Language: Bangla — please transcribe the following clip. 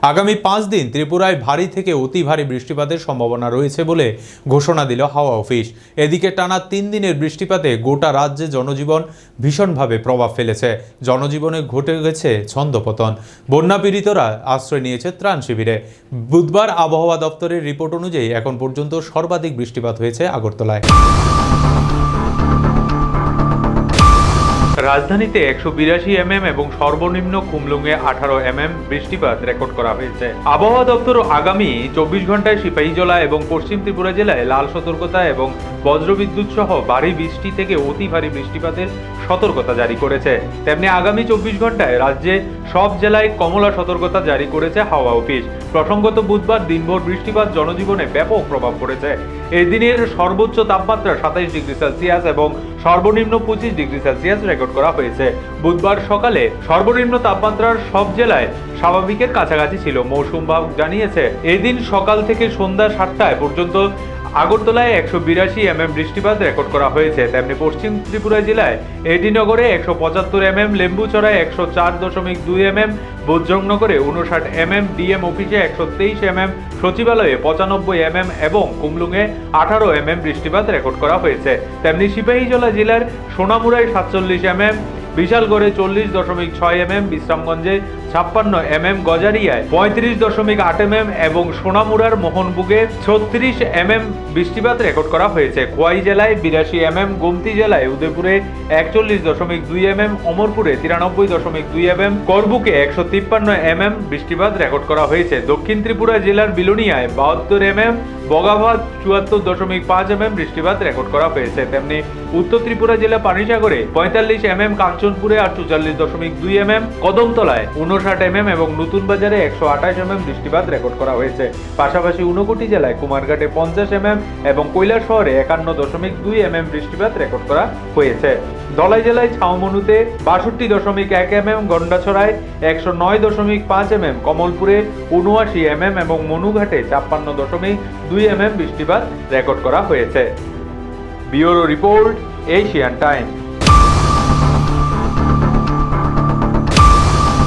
আগামী 5 দিন ত্রিপুরায় ভারী থেকে অতি ভারী বৃষ্টিপাতের সম্ভাবনা রয়েছে বলে ঘোষণা দিল হাওয়া অফিস। এদিকে টানা 3 দিনের বৃষ্টিপাতে গোটা রাজ্যে জনজীবন ভীষণভাবে প্রভাব ফেলেছে। জনজীবনে ঘটে গেছে ছন্দপতন। বন্যা পীড়িতরা আশ্রয় নিয়েছে ত্রাণ শিবিরে। বুধবার আবহাওয়া দপ্তরের রিপোর্ট অনুযায়ী এখন পর্যন্ত সর্বাধিক বৃষ্টিপাত হয়েছে আগরতলায়। রাজধানীতে 182 mm এবং সর্বনিম্ন কুমলুঙে 18 mm বৃষ্টিপাত রেকর্ড করা হয়েছে। আবহাওয়া দপ্তর আগামী 24 ঘন্টায় সিপাহীজলা এবং পশ্চিম ত্রিপুরা জেলায় লাল সতর্কতা এবং বজ্রবিদ্যুৎ সহ ভারী বৃষ্টি থেকে অতি ভারী বৃষ্টিপাতের সতর্কতা জারি করেছে। তেমনি আগামী 24 ঘন্টায় রাজ্যে সব জেলায় কমলা সতর্কতা জারি করেছে হাওয়া অফিস। প্রসঙ্গত বুধবার দিনভর বৃষ্টিপাত জনজীবনে ব্যাপক প্রভাব পড়েছে। এই দিনের সর্বোচ্চ তাপমাত্রা 27 ডিগ্রি সেলসিয়াস এবং সর্বনিম্ন 25 ডিগ্রি সেলসিয়াস রেকর্ড করা হয়েছে। বুধবার সকালে সর্বনিম্ন তাপমাত্রার সব জেলায় স্বাভাবিকের কাছাকাছি ছিল। মৌসুম বিভাগ জানিয়েছে এদিন সকাল থেকে সন্ধ্যা 7টায় পর্যন্ত আগরতলায় 182 mm বৃষ্টিপাত রেকর্ড করা হয়েছে। তেমনি পশ্চিম ত্রিপুরা জেলায় এডিনগরে 175 mm, লেম্বুচড়ায় 104.2 mm, বজ্রংনগরে 59 mm, ডিএম অফিসে 123 mm, সচিবালয়ে 95 mm এবং কুমলুঙে 18 mm বৃষ্টিপাত রেকর্ড করা হয়েছে। তেমনি সিপাহীজলা জেলার সোনামুড়ায় 47 mm, বিশালগড়ে 40.6 mm, বিশ্রামগঞ্জে 56 mm, গজারিয়ায় 35.8 mm এবং সোনামুড়ার মোহনবুগে 36 mm বৃষ্টিপাত রেকর্ড করা হয়েছে। খোয়াই জেলায় 82 mm, গোমতি জেলায় উদয়পুরে 41.2 mm, অমরপুরে 93.2 mm, করবুকে 153 mm বৃষ্টিপাত রেকর্ড করা হয়েছে। দক্ষিণ ত্রিপুরা জেলার বিলোনিয়ায় 72 mm, বগাভাত 74.5 mm বৃষ্টিপাত রেকর্ড করা হয়েছে। তেমনি উত্তর ত্রিপুরা জেলা পানিসাগরে 45 mm, কাঞ্চনপুরে 48.2 mm, কদমতলায় 59 mm এবং নতুন বাজারে 128 mm বৃষ্টিপাত রেকর্ড করা হয়েছে। পাশাপাশি ঊনকোটি জেলায় কুমারঘাটে 50 mm এবং কৈলাস শহরে 51.2 mm বৃষ্টিপাত রেকর্ড করা হয়েছে। ধলাই জেলায় ছাউমনুতে 62.1 mm, গন্ডাছড়ায় 109.5 mm, কমলপুরে 79 mm এবং মনুঘাটে 56.2 mm বৃষ্টিপাত রেকর্ড করা হয়েছে। Bureau report, Asian Times.